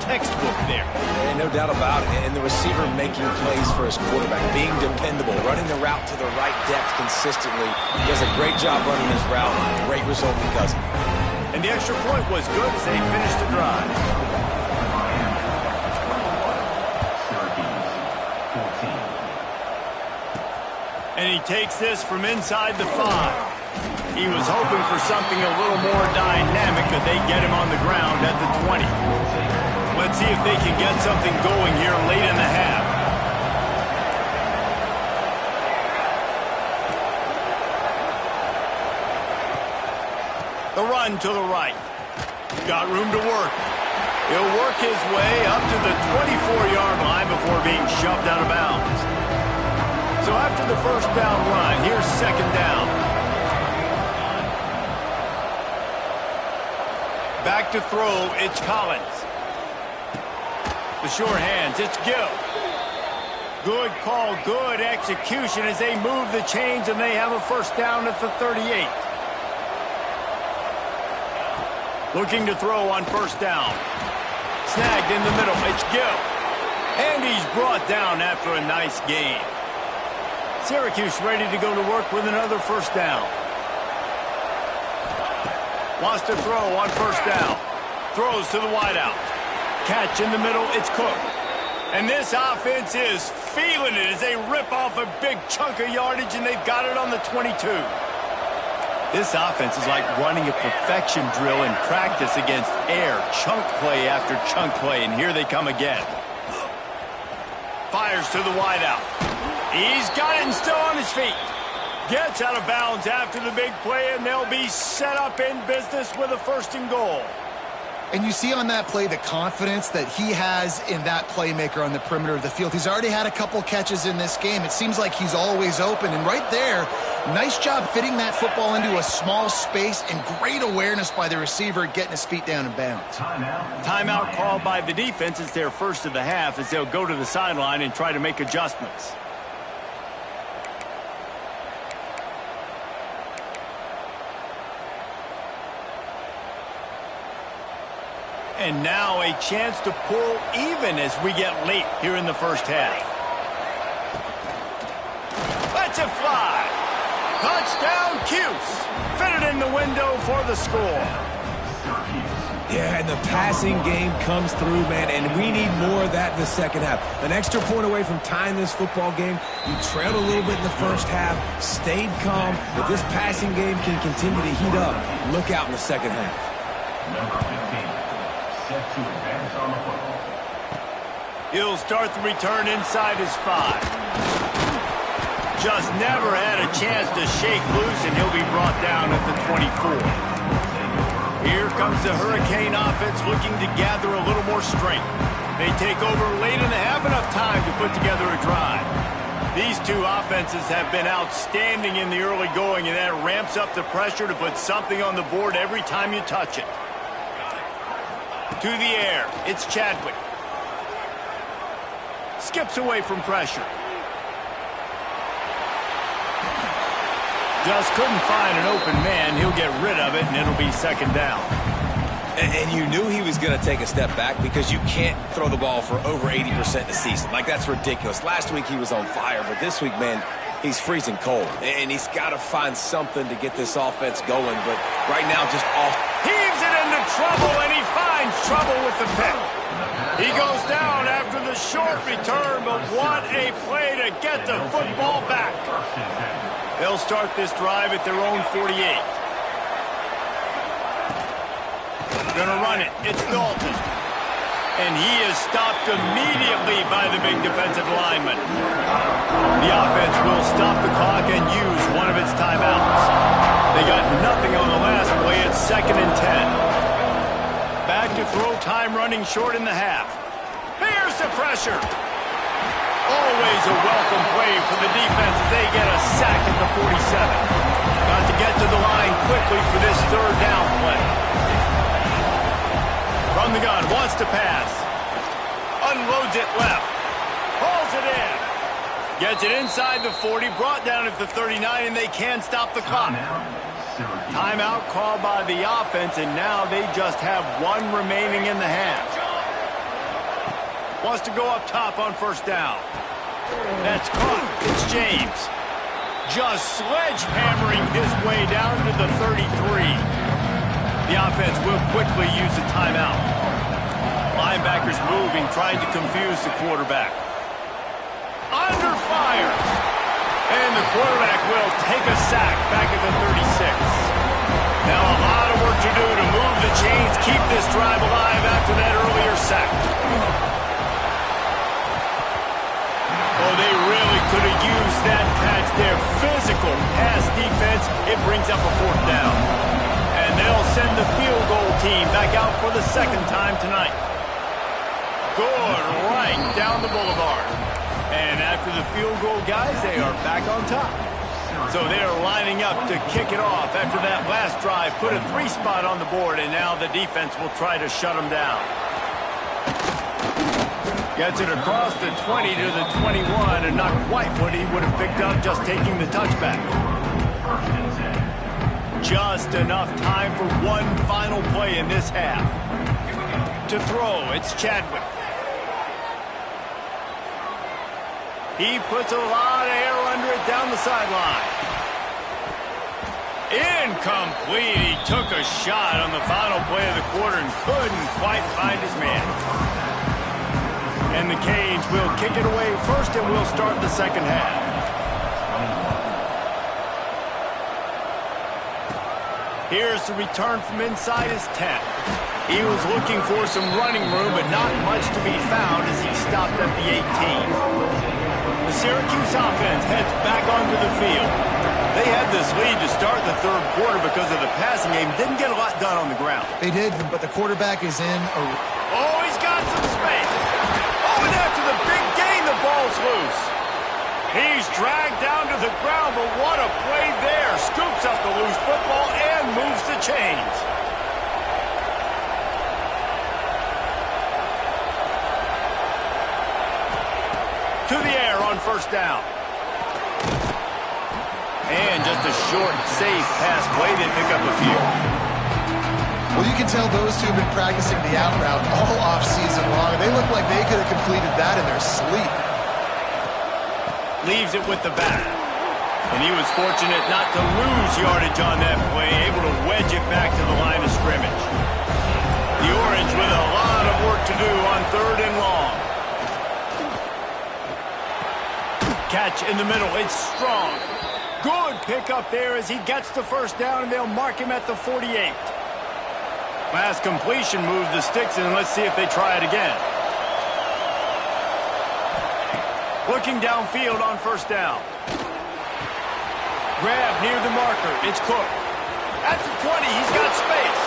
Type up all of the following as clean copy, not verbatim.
textbook there. Yeah, no doubt about it. And the receiver making plays for his quarterback, being dependable, running the route to the right depth consistently. He does a great job running his route. Great result because of it. And the extra point was good as they finished the drive. And he takes this from inside the 5. He was hoping for something a little more dynamic, but they get him on the ground at the 20. Let's see if they can get something going here late in the half. The run to the right. Got room to work. He'll work his way up to the 24-yard line before being shoved out of bounds. So after the first down run, here's second down. Back to throw, it's Collins. The short hands, it's Gill. Good call, good execution as they move the chains and they have a first down at the 38. Looking to throw on first down. Snagged in the middle, it's Gill. And he's brought down after a nice gain. Syracuse ready to go to work with another first down. Wants to throw on first down. Throws to the wideout. Catch in the middle, it's Cook. And this offense is feeling it as they rip off a big chunk of yardage and they've got it on the 22. This offense is like running a perfection drill in practice against air. Chunk play after chunk play, and here they come again. Fires to the wideout. He's got it and still on his feet. Gets out of bounds after the big play, and they'll be set up in business with a first and goal. And you see on that play the confidence that he has in that playmaker on the perimeter of the field. He's already had a couple catches in this game. It seems like he's always open. And right there, nice job fitting that football into a small space and great awareness by the receiver getting his feet down in bounds. Timeout called by the defense. It's their first of the half as they'll go to the sideline and try to make adjustments. And now a chance to pull even as we get late here in the first half. Let's it fly. Touchdown, Cuse. Fitted in the window for the score. Yeah, and the passing game comes through, man, and we need more of that in the second half. An extra point away from tying this football game. You trailed a little bit in the first half, stayed calm. If this passing game can continue to heat up, look out in the second half. Number 15. Set to advance on the football. He'll start the return inside his 5. Just never had a chance to shake loose, and he'll be brought down at the 24. Here comes the Hurricane offense looking to gather a little more strength. They take over late in the half, enough time to put together a drive. These two offenses have been outstanding in the early going, and that ramps up the pressure to put something on the board every time you touch it. To the air, it's Chadwick. Skips away from pressure. Just couldn't find an open man. He'll get rid of it, and it'll be second down. And you knew he was going to take a step back because you can't throw the ball for over 80% in the season. Like, that's ridiculous. Last week he was on fire, but this week, man, he's freezing cold. And he's got to find something to get this offense going, but right now just off. Heaves it into trouble, and he finds trouble with the pick. He goes down after the short return, but what a play to get the football back. They'll start this drive at their own 48. Gonna run it. It's Dalton. And he is stopped immediately by the big defensive lineman. The offense will stop the clock and use one of its timeouts. They got nothing on the last play. It's 2nd and 10. Back to throw, time running short in the half. Here's the pressure. Always a welcome play for the defense as they get a sack at the 47. Got to get to the line quickly for this third down play. From the gun, wants to pass. Unloads it left. Pulls it in. Gets it inside the 40, brought down at the 39, and they can't stop the clock. Timeout called by the offense, and now they just have one remaining in the half. Wants to go up top on first down. That's caught. It's James. Just sledgehammering his way down to the 33. The offense will quickly use a timeout. Linebackers moving, trying to confuse the quarterback. Under fire. And the quarterback will take a sack back at the 36. Now a lot of work to do to move the chains, keep this drive alive after that earlier sack. Oh, they really could have used that patch there. Physical pass defense. It brings up a fourth down. And they'll send the field goal team back out for the second time tonight. Good, right down the boulevard. And after the field goal, guys, they are back on top. So they are lining up to kick it off after that last drive. Put a 3-spot on the board, and now the defense will try to shut them down. Gets it across the 20 to the 21, and not quite what he would have picked up just taking the touchback. Just enough time for one final play in this half. To throw, it's Chadwick. He puts a lot of air under it down the sideline. Incomplete. He took a shot on the final play of the quarter and couldn't quite find his man. And the Canes will kick it away first, and we'll start the second half. Here's the return from inside his 10. He was looking for some running room, but not much to be found as he stopped at the 18. The Syracuse offense heads back onto the field. They had this lead to start the third quarter because of the passing game. Didn't get a lot done on the ground. They did, but the quarterback is in. Oh, he's got some space. Oh, and after the big gain, the ball's loose. He's dragged down to the ground, but what a play there. Scoops up the loose football and moves the chains. To the air on first down. And just a short, safe pass play. They pick up a few. Well, you can tell those two have been practicing the out route all offseason long. They look like they could have completed that in their sleep. Leaves it with the back. And he was fortunate not to lose yardage on that play, able to wedge it back to the line of scrimmage. The Orange with a lot of work to do on third and long. Catch in the middle. It's Strong. Good pickup there as he gets the first down, and they'll mark him at the 48. Last completion moved the sticks, and let's see if they try it again. Looking downfield on first down. Grab near the marker. It's Cook. At the 20, he's got space.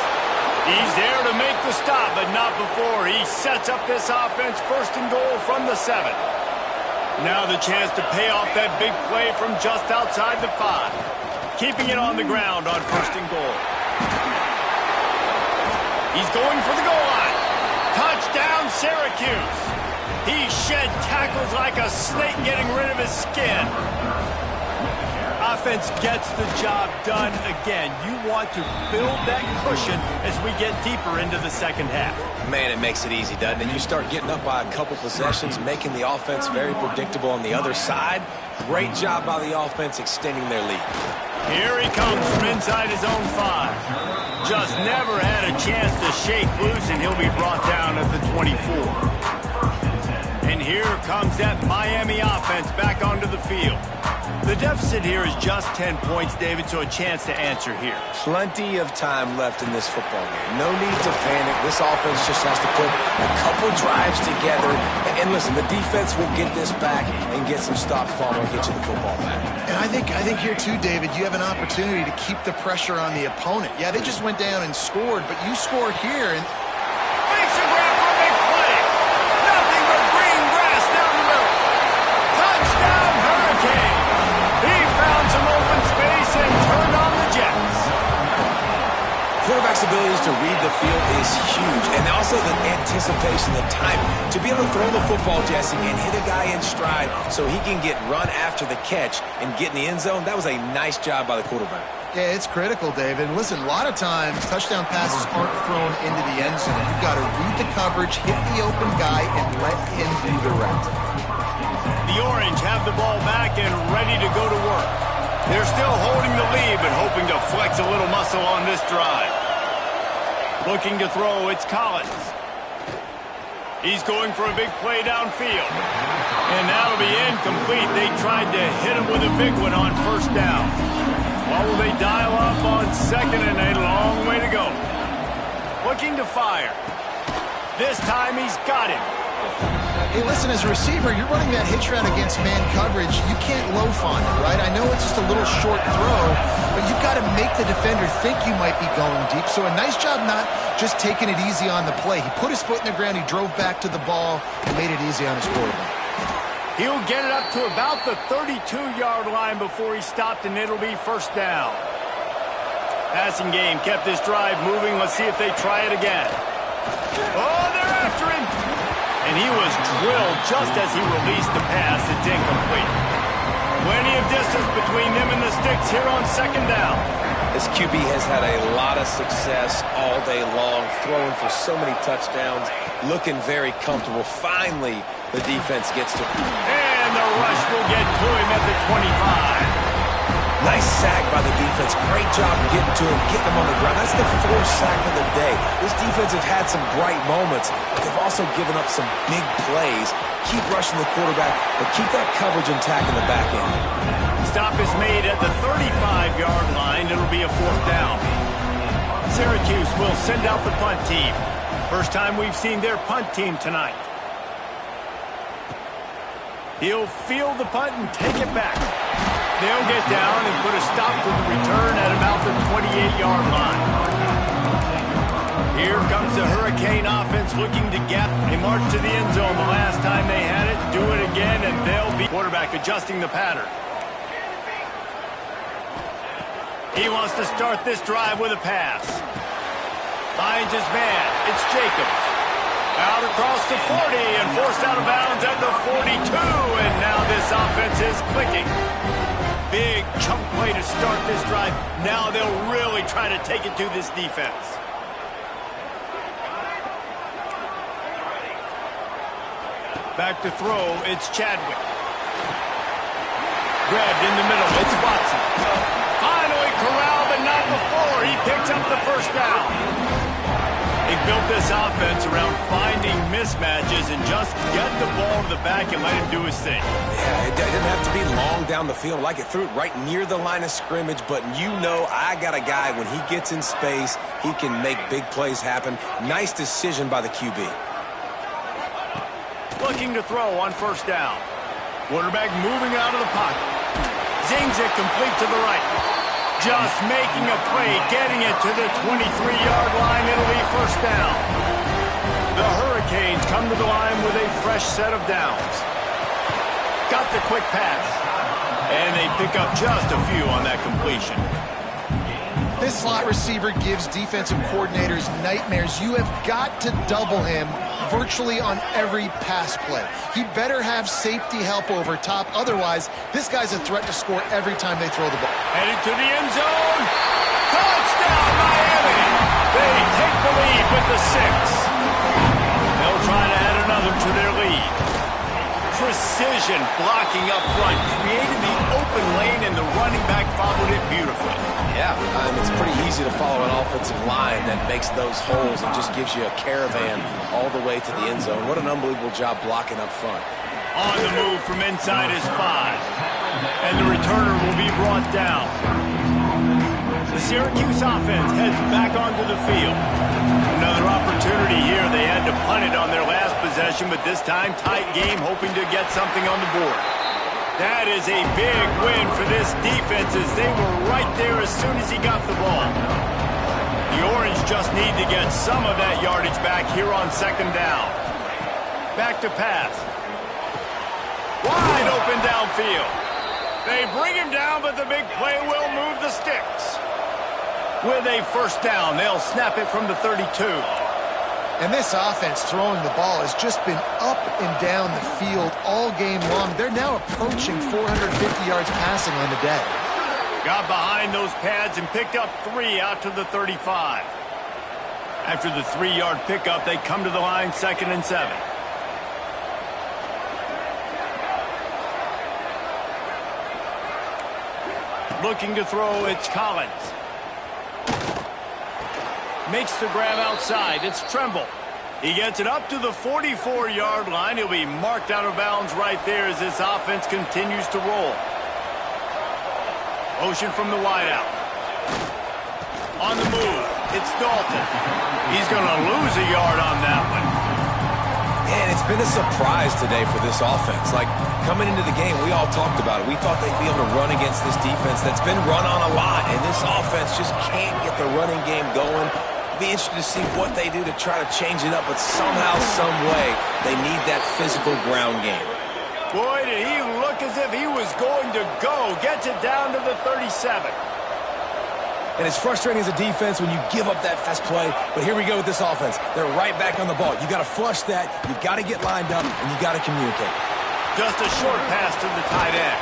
He's there to make the stop, but not before. He sets up this offense first and goal from the 7. Now the chance to pay off that big play from just outside the 5. Keeping it on the ground on first and goal. He's going for the goal line. Touchdown, Syracuse. He shed tackles like a snake, getting rid of his skin. Offense gets the job done again. You want to build that cushion as we get deeper into the second half. Man, it makes it easy, doesn't it? You start getting up by a couple possessions, making the offense very predictable on the other side. Great job by the offense extending their lead. Here he comes from inside his own 5. Just never had a chance to shake loose, and he'll be brought down at the 24. And here comes that Miami offense back onto the field. The deficit here is just 10 points, David, so a chance to answer here. Plenty of time left in this football game. No need to panic. This offense just has to put a couple drives together. And listen, the defense will get this back and get some stops fall and get you the football back. And I think here too, David, you have an opportunity to keep the pressure on the opponent. Yeah, they just went down and scored, but you score here and makes a grab for a big play. Nothing but green grass down the middle. Touchdown, Hurricane. He found some open space and turned on the Jets. Quarterback's abilities to read the field is huge, and also the anticipation, the timing. To be able to throw the football, Jesse, and hit a guy in stride so he can get run after the catch and get in the end zone, that was a nice job by the quarterback. Yeah, it's critical, David. And listen, a lot of times touchdown passes aren't thrown into the end zone. You've got to read the coverage, hit the open guy, and let him do the rest. The Orange have the ball back and ready to go to work. They're still holding the lead, but hoping to flex a little muscle on this drive. Looking to throw, it's Collins. He's going for a big play downfield. And that'll be incomplete. They tried to hit him with a big one on first down. What will they dial up on second and a long way to go? Looking to fire. This time he's got him. Hey, listen, as a receiver, you're running that hitch route against man coverage. You can't loaf on it, right? I know it's just a little short throw, but you've got to make the defender think you might be going deep. So a nice job not just taking it easy on the play. He put his foot in the ground, he drove back to the ball, and made it easy on his quarterback. He'll get it up to about the 32-yard line before he stopped, and it'll be first down. Passing game kept this drive moving. Let's see if they try it again. Oh, they're after him. And he was drilled just as he released the pass. It's incomplete. Plenty of distance between them and the sticks here on second down. This QB has had a lot of success all day long, throwing for so many touchdowns, looking very comfortable. Finally, the defense gets to him. And the rush will get to him at the 25. Nice sack by the defense. Great job getting to him, getting him on the ground. That's the fourth sack of the day. This defense have had some bright moments, but they've also given up some big plays. Keep rushing the quarterback, but keep that coverage intact in the back end. Stop is made at the 35-yard line. It'll be a fourth down. Syracuse will send out the punt team. First time we've seen their punt team tonight. He'll field the punt and take it back. They'll get down and put a stop to the return at about the 28-yard line. Here comes the Hurricane offense looking to gap. They marched to the end zone the last time they had it. Do it again, and they'll be quarterback adjusting the pattern. He wants to start this drive with a pass. Finds his man. It's Jacobs. Out across the 40 and forced out of bounds at the 42. And now this offense is clicking. Big chunk play to start this drive. Now they'll really try to take it to this defense. Back to throw, it's Chadwick. Grabbed in the middle, it's Watson. Finally corralled, but not before. He picks up the first down. They built this offense around finding mismatches and just get the ball to the back and let him do his thing. Yeah, it didn't have to be long down the field. Like it threw it right near the line of scrimmage, but you know I got a guy, when he gets in space, he can make big plays happen. Nice decision by the QB. Looking to throw on first down. Quarterback moving out of the pocket. Zings it complete to the right. Just making a play, getting it to the 23-yard line. It'll be first down. The Hurricanes come to the line with a fresh set of downs. Got the quick pass. And they pick up just a few on that completion. This slot receiver gives defensive coordinators nightmares. You have got to double him virtually on every pass play. He better have safety help over top. Otherwise, this guy's a threat to score every time they throw the ball. Headed to the end zone. Touchdown, Miami. They take the lead with the 6. They'll try to add another to their lead. Precision blocking up front, created the open lane, and the running back followed it beautifully. Yeah, it's pretty easy to follow an offensive line that makes those holes and just gives you a caravan all the way to the end zone. What an unbelievable job blocking up front. On the move from inside his 5. And the returner will be brought down. The Syracuse offense heads back onto the field. Another opportunity here. They had to punt it on their last possession, but this time tight game, hoping to get something on the board. That is a big win for this defense, as they were right there as soon as he got the ball. The Orange just need to get some of that yardage back here on second down. Back to pass. Wide open downfield. They bring him down, but the big play will move the sticks. With a first down, they'll snap it from the 32. And this offense throwing the ball has just been up and down the field all game long. They're now approaching 450 yards passing on the day. Got behind those pads and picked up 3 out to the 35. After the 3-yard pickup, they come to the line 2nd and 7. Looking to throw, it's Collins. Makes the grab outside. It's Tremble. He gets it up to the 44-yard line. He'll be marked out of bounds right there as this offense continues to roll. Motion from the wideout. On the move, it's Dalton. He's going to lose a yard on that one. And it's been a surprise today for this offense. Like, coming into the game, we all talked about it. We thought they'd be able to run against this defense that's been run on a lot, and this offense just can't get the running game going. Be interested to see what they do to try to change it up, but somehow, some way, they need that physical ground game. Boy, did he look as if he was going to go. Gets it down to the 37. And it's frustrating as a defense when you give up that fast play, but here we go with this offense. They're right back on the ball. You got to flush that, you got to get lined up, and you got to communicate. Just a short pass to the tight end.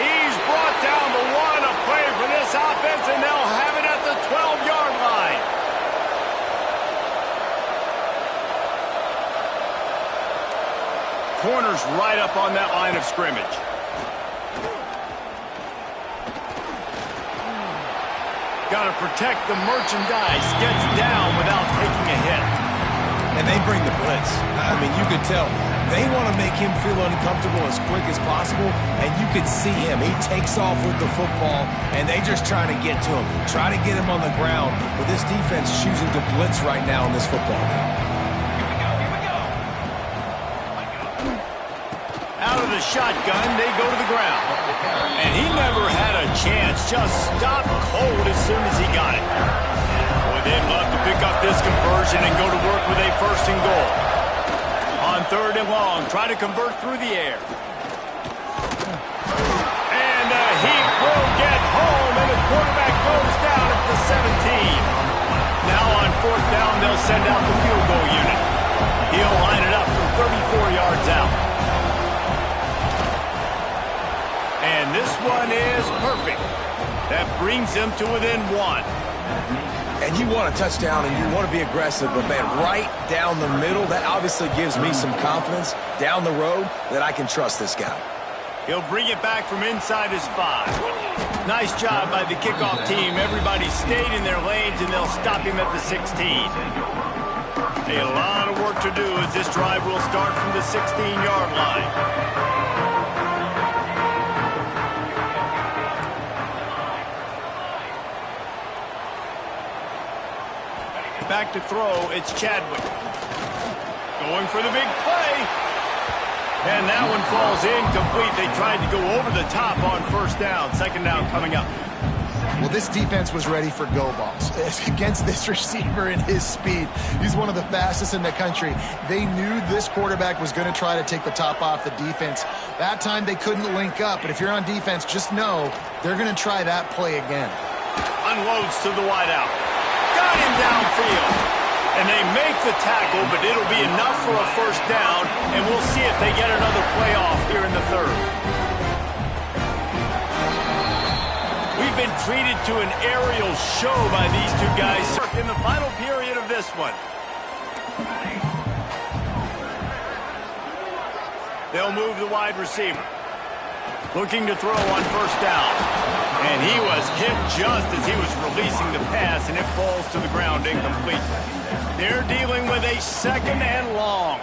He's brought down the 1, a play for this offense, and they'll have it at the 12-yard line. Corner's right up on that line of scrimmage. Got to protect the merchandise. Gets down without taking a hit. And they bring the blitz. I mean, you could tell. They want to make him feel uncomfortable as quick as possible, and you could see him. He takes off with the football, and they just try to get to him. Try to get him on the ground, but this defense choosing to blitz right now in this football game. Out of the shotgun, they go to the ground. And he never had a chance. Just stopped cold as soon as he got it. Boy, they'd love to pick up this conversion and go to work with a 1st and goal. On 3rd and long, try to convert through the air. And he will get home, and the quarterback goes down at the 17. Now on 4th down, they'll send out the field goal unit. He'll line it up from 34 yards out. And this one is perfect. That brings them to within 1. And you want a touchdown and you want to be aggressive, but man, right down the middle, that obviously gives me some confidence down the road that I can trust this guy. He'll bring it back from inside his 5. Nice job by the kickoff team. Everybody stayed in their lanes, and they'll stop him at the 16. A lot of work to do as this drive will start from the 16-yard line. Back to throw, it's Chadwick. Going for the big play. And that one falls incomplete. They tried to go over the top on 1st down. 2nd down coming up. Well, this defense was ready for go balls against this receiver and his speed. He's one of the fastest in the country. They knew this quarterback was going to try to take the top off the defense. That time they couldn't link up, but if you're on defense, just know they're going to try that play again. Unloads to the wideout. Got him downfield. And they make the tackle, but it'll be enough for a 1st down, and we'll see if they get another play off here in the 3rd. We've been treated to an aerial show by these two guys in the final period of this one. They'll move the wide receiver. Looking to throw on 1st down. And he was hit just as he was releasing the pass, and it falls to the ground incomplete. They're dealing with a 2nd and long.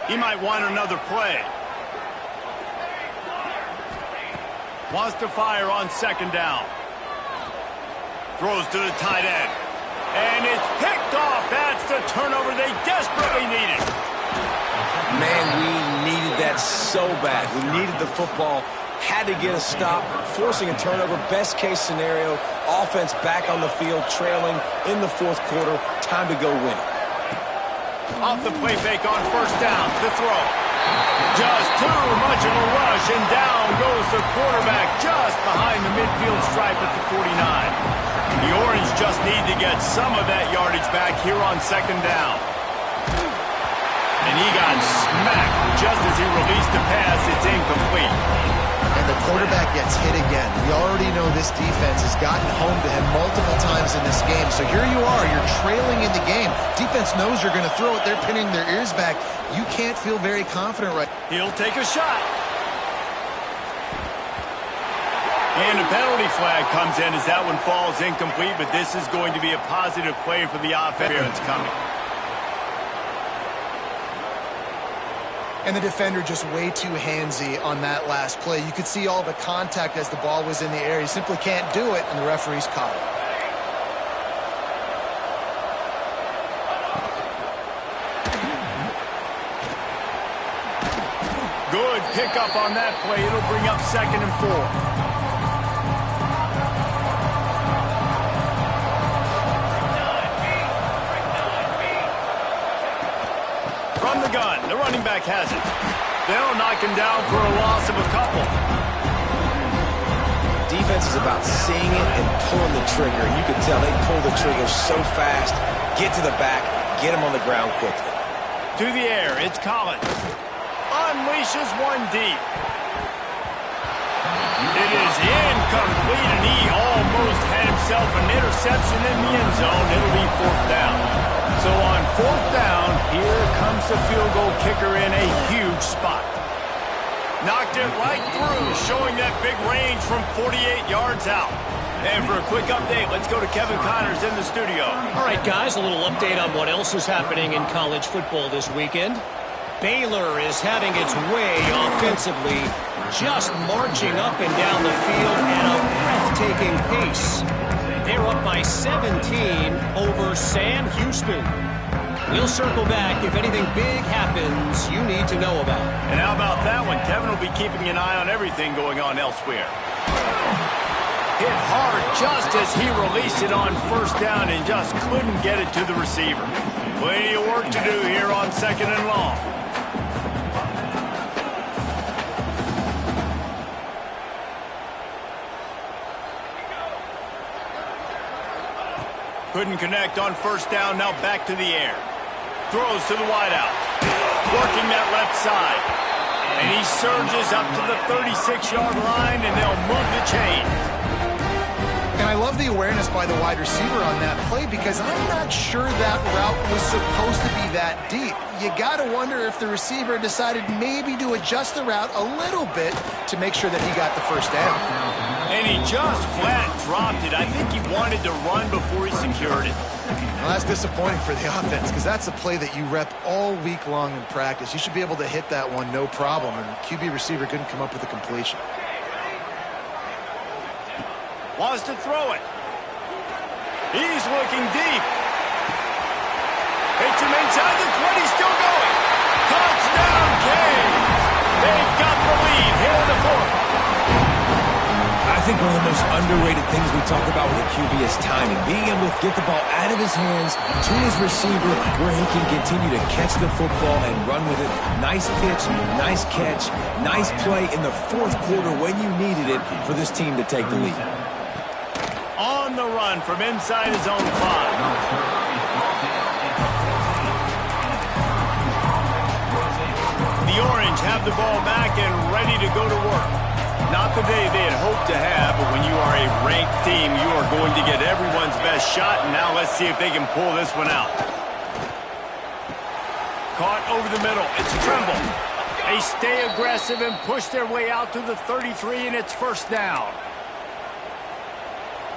He might want another play. Wants to fire on 2nd down. Throws to the tight end. And it's picked off. That's the turnover they desperately needed. Man, we needed that so bad. We needed the football. Had to get a stop, forcing a turnover. Best case scenario, offense back on the field, trailing in the 4th quarter. Time to go win it. Off the play fake on 1st down. The throw. Just too much of a rush, and down goes the quarterback just behind the midfield stripe at the 49. The Orange just need to get some of that yardage back here on 2nd down. And he got smacked just as he released the pass. It's incomplete. And the quarterback gets hit again. We already know this defense has gotten home to him multiple times in this game. So here you are, you're trailing in the game. Defense knows you're going to throw it. They're pinning their ears back. You can't feel very confident right now. He'll take a shot. And a penalty flag comes in as that one falls incomplete, but this is going to be a positive play for the offense coming. And the defender just way too handsy on that last play. You could see all the contact as the ball was in the air. He simply can't do it, and the referee's caught it. Good pickup on that play. It'll bring up 2nd and 4. From the gun, the running back has it. They'll knock him down for a loss of a couple. Defense is about seeing it and pulling the trigger, and you can tell they pull the trigger so fast, get to the back, get him on the ground quickly. To the air, it's Collins. Unleashes one deep. It is incomplete, and he almost had himself an interception in the end zone. It'll be 4th down. So on 4th down, here comes the field goal kicker in a huge spot. Knocked it right through, showing that big range from 48 yards out. And for a quick update, let's go to Kevin Connors in the studio. All right, guys, a little update on what else is happening in college football this weekend. Baylor is having its way offensively, just marching up and down the field at a breathtaking pace. They're up by 17 over Sam Houston. We'll circle back if anything big happens you need to know about. And how about that one? Kevin will be keeping an eye on everything going on elsewhere. Hit hard just as he released it on 1st down and just couldn't get it to the receiver. Plenty of work to do here on 2nd and long. Couldn't connect on 1st down, now back to the air. Throws to the wideout. Working that left side. And he surges up to the 36-yard line, and they'll move the chains. And I love the awareness by the wide receiver on that play because I'm not sure that route was supposed to be that deep. You got to wonder if the receiver decided maybe to adjust the route a little bit to make sure that he got the 1st down. And he just flat dropped it. I think he wanted to run before he secured it. Well, that's disappointing for the offense because that's a play that you rep all week long in practice. You should be able to hit that one no problem, and QB receiver couldn't come up with a completion. Wants to throw it. He's looking deep. Hits him inside the 20, still going. Touchdown, Canes. They've got the lead here in the 4th. I think one of the most underrated things we talk about with a QB is timing. Being able to get the ball out of his hands to his receiver where he can continue to catch the football and run with it. Nice pitch, nice catch, nice play in the 4th quarter when you needed it for this team to take the lead. On the run from inside his own 5. The Orange have the ball back and ready to go to work. Not the day they had hoped to have, but when you are a ranked team, you are going to get everyone's best shot, and now let's see if they can pull this one out. Caught over the middle. It's Tremble. They stay aggressive and push their way out to the 33, and it's 1st down.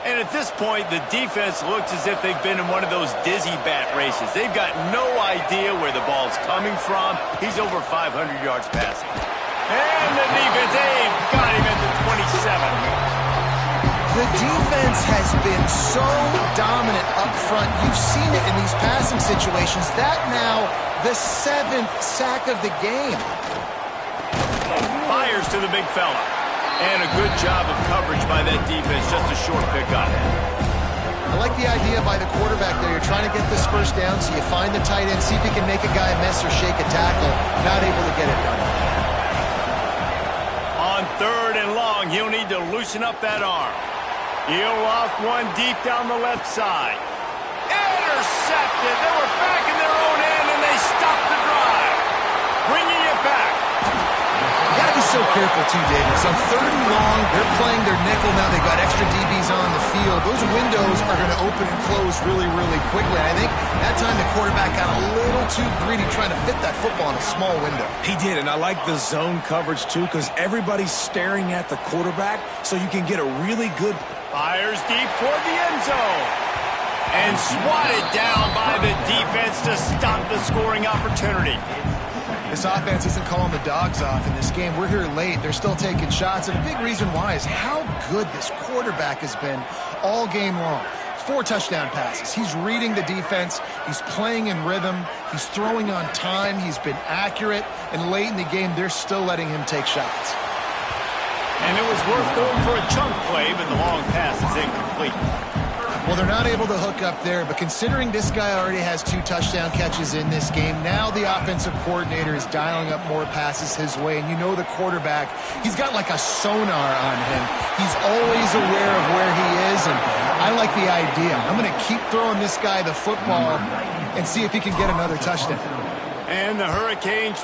And at this point, the defense looks as if they've been in one of those dizzy bat races. They've got no idea where the ball's coming from. He's over 500 yards passing. And the defense, they've got him at the 27. The defense has been so dominant up front. You've seen it in these passing situations. That now, the 7th sack of the game. Fires to the big fella. And a good job of coverage by that defense. Just a short pickup. I like the idea by the quarterback there. You're trying to get this 1st down, so you find the tight end, see if he can make a guy miss or shake a tackle. Not able to get it done. On 3rd and long, he'll need to loosen up that arm. He'll loft one deep down the left side. Intercepted. They were back in their own end, and they stopped the drive. so careful too, Davis. On 3rd and long, they're playing their nickel now. They've got extra DBs on the field. Those windows are going to open and close really, really quickly. And I think that time the quarterback got a little too greedy trying to fit that football in a small window. He did, and I like the zone coverage too because everybody's staring at the quarterback so you can get a really good... Fires deep toward the end zone. And swatted down by the defense to stop the scoring opportunity. This offense isn't calling the dogs off in this game. We're here late. They're still taking shots. And a big reason why is how good this quarterback has been all game long. 4 touchdown passes. He's reading the defense. He's playing in rhythm. He's throwing on time. He's been accurate. And late in the game, they're still letting him take shots. And it was worth going for a chunk play, but the long pass is incomplete. Well, they're not able to hook up there, but considering this guy already has 2 touchdown catches in this game, now the offensive coordinator is dialing up more passes his way, and you know the quarterback, he's got like a sonar on him. He's always aware of where he is, and I like the idea. I'm going to keep throwing this guy the football and see if he can get another touchdown. And the Hurricanes